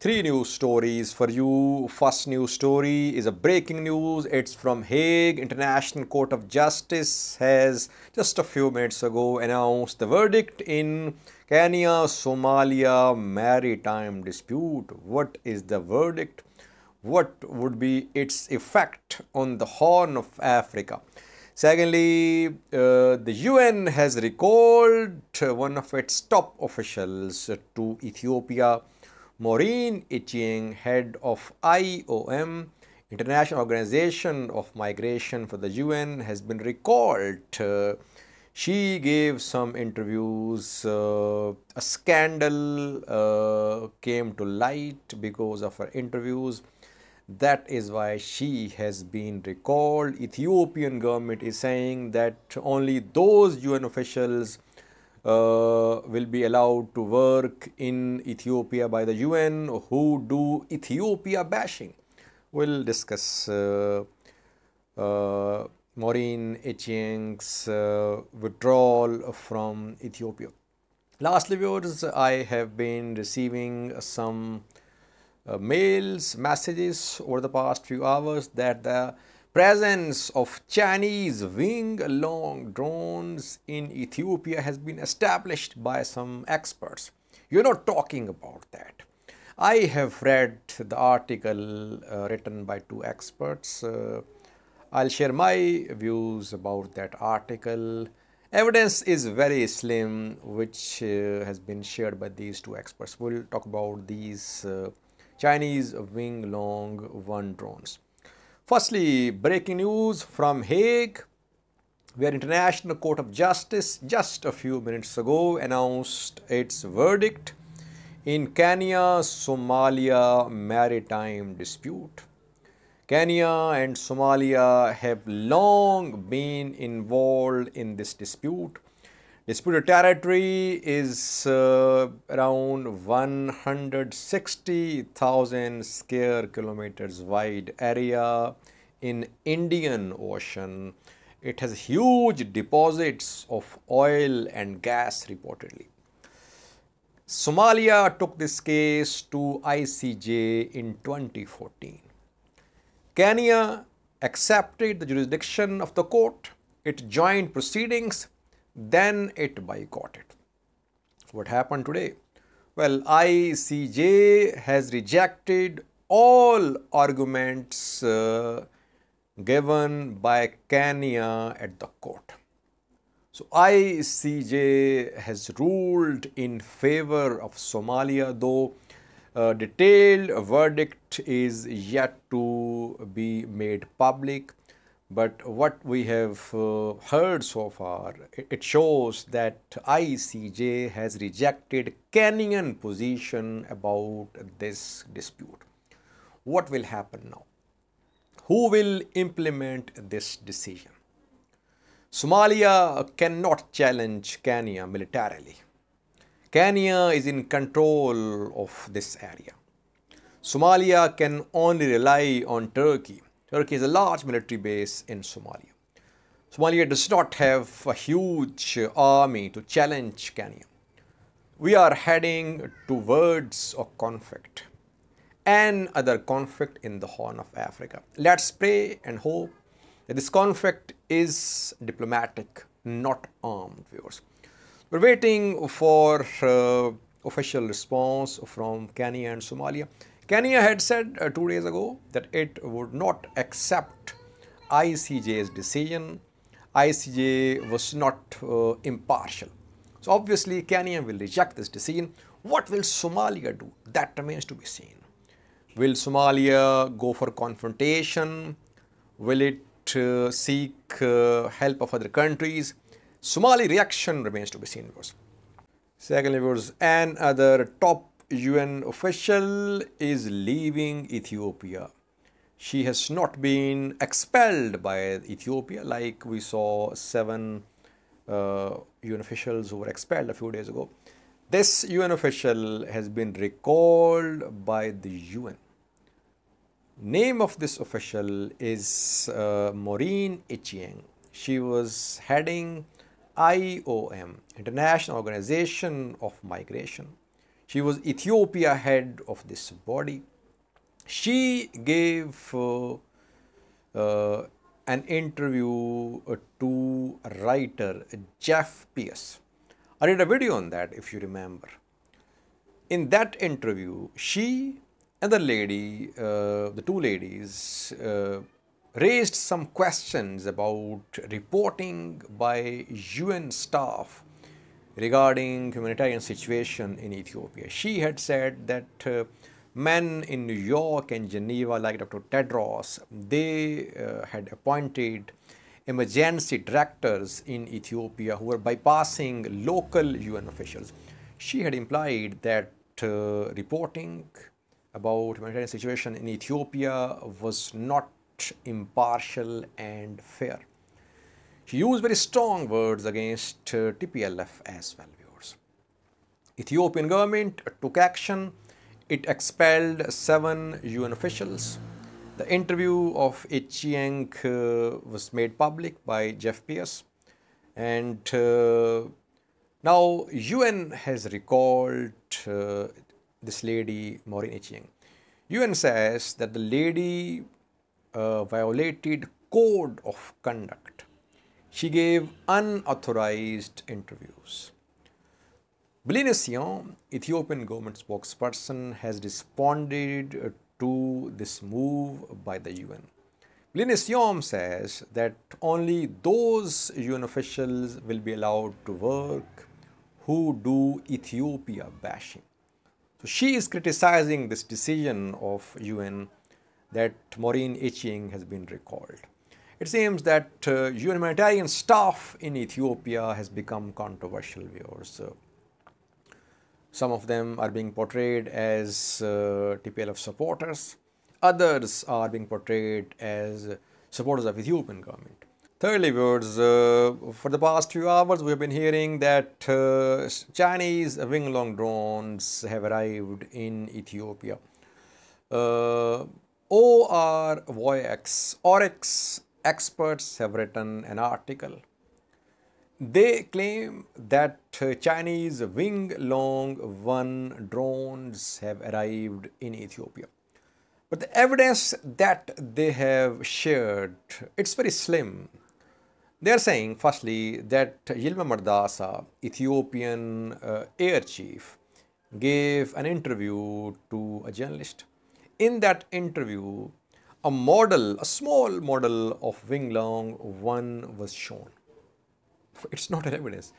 Three news stories for you. First news story is a breaking news. It's from Hague. International Court of Justice has just a few minutes ago announced the verdict in Kenya Somalia maritime dispute. What is the verdict? What would be its effect on the Horn of Africa? Secondly, the UN has recalled one of its top officials to Ethiopia. Maureen Etienne, head of IOM, International Organization of Migration for the UN, has been recalled. She gave some interviews. A scandal came to light because of her interviews. That is why she has been recalled. Ethiopian government is saying that only those UN officials will be allowed to work in Ethiopia by the UN who do Ethiopia bashing. We'll discuss Maureen Etienne's withdrawal from Ethiopia. Lastly, viewers, I have been receiving some mails, messages over the past few hours that the presence of Chinese wing-along drones in Ethiopia has been established by some experts. You're not talking about that. I have read the article written by two experts. I'll share my views about that article. Evidence is very slim, which has been shared by these two experts. We'll talk about these Chinese wing-long one drones. Firstly, breaking news from Hague, where International Court of Justice just a few minutes ago announced its verdict in Kenya Somalia maritime dispute. Kenya and Somalia have long been involved in this dispute. Disputed territory is around 160,000 square kilometers wide area in Indian Ocean. It has huge deposits of oil and gas reportedly. Somalia took this case to ICJ in 2014. Kenya accepted the jurisdiction of the court. It joined proceedings. Then it boycotted. What happened today? Well, ICJ has rejected all arguments given by Kenya at the court. So ICJ has ruled in favor of Somalia, though a detailed verdict is yet to be made public. But what we have heard so far, it shows that ICJ has rejected Kenyan position about this dispute. What will happen now? Who will implement this decision? Somalia cannot challenge Kenya militarily. Kenya is in control of this area. Somalia can only rely on Turkey. Turkey is a large military base in Somalia. Somalia does not have a huge army to challenge Kenya. We are heading towards a conflict, another conflict in the Horn of Africa. Let's pray and hope that this conflict is diplomatic, not armed, viewers. We're waiting for official response from Kenya and Somalia. Kenya had said 2 days ago that it would not accept ICJ's decision. ICJ was not impartial. So obviously Kenya will reject this decision. What will Somalia do? That remains to be seen. Will Somalia go for confrontation? Will it seek help of other countries? Somali reaction remains to be seen. Secondly, another top UN official is leaving Ethiopia. She has not been expelled by Ethiopia like we saw 7 UN officials who were expelled a few days ago. This UN official has been recalled by the UN. Name of this official is Maureen Etienne. She was heading IOM, International Organization of Migration. She was Ethiopia head of this body. She gave an interview to writer Jeff Pierce. I did a video on that, if you remember. In that interview, she and the lady, the two ladies, raised some questions about reporting by UN staff regarding humanitarian situation in Ethiopia. She had said that men in New York and Geneva, like Dr. Tedros, they had appointed emergency directors in Ethiopia who were bypassing local UN officials. She had implied that reporting about humanitarian situation in Ethiopia was not impartial and fair. She used very strong words against TPLF as well, viewers. Ethiopian government took action. It expelled 7 UN officials. The interview of Chiang was made public by Jeff Pierce. And now UN has recalled this lady, Maureen Chiang. UN says that the lady violated code of conduct. She gave unauthorized interviews. Blinesian, Ethiopian government spokesperson, has responded to this move by the UN. Blinesian says that only those UN officials will be allowed to work who do Ethiopia bashing. So she is criticizing this decision of UN that Maureen Chiang has been recalled. It seems that UN humanitarian staff in Ethiopia has become controversial, viewers. Some of them are being portrayed as TPLF supporters. Others are being portrayed as supporters of Ethiopian government. Thirdly, viewers, for the past few hours we have been hearing that Chinese wing-long drones have arrived in Ethiopia. Oryx experts have written an article. They claim that Chinese Wing-Long-1 drones have arrived in Ethiopia. But the evidence that they have shared, it's very slim. They are saying, firstly, that Yilma Mardasa, Ethiopian air chief, gave an interview to a journalist. In that interview, a small model of Wing-Long-1 was shown. It's not an evidence.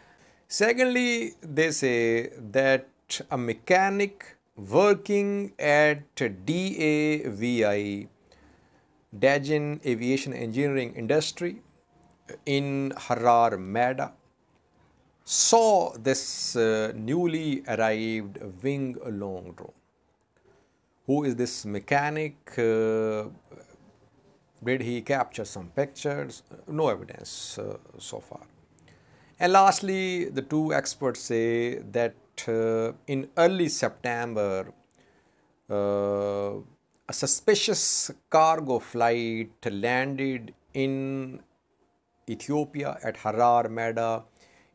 Secondly, they say that a mechanic working at DAVI, Dajin Aviation Engineering Industry, in Harar Meda, saw this newly arrived Wing-Long drone. Who is this mechanic? Did he capture some pictures? No evidence so far. And lastly, the two experts say that in early September, a suspicious cargo flight landed in Ethiopia at Harar Meda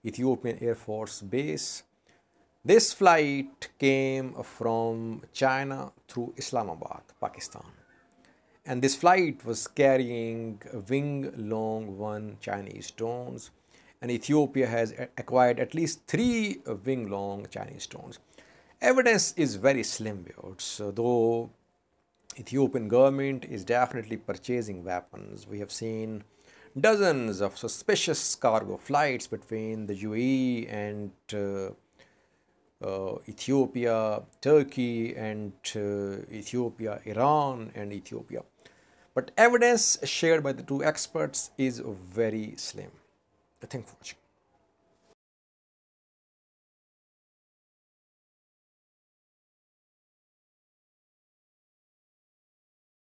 Ethiopian Air Force Base. This flight came from China through Islamabad, Pakistan. And this flight was carrying Wing-Long-1 Chinese drones. And Ethiopia has acquired at least 3 Wing-Long Chinese drones. Evidence is very slim, viewers. Though Ethiopian government is definitely purchasing weapons. We have seen dozens of suspicious cargo flights between the UAE and Ethiopia, Turkey, and Ethiopia, Iran, and Ethiopia. But evidence shared by the two experts is very slim. Thanks for watching.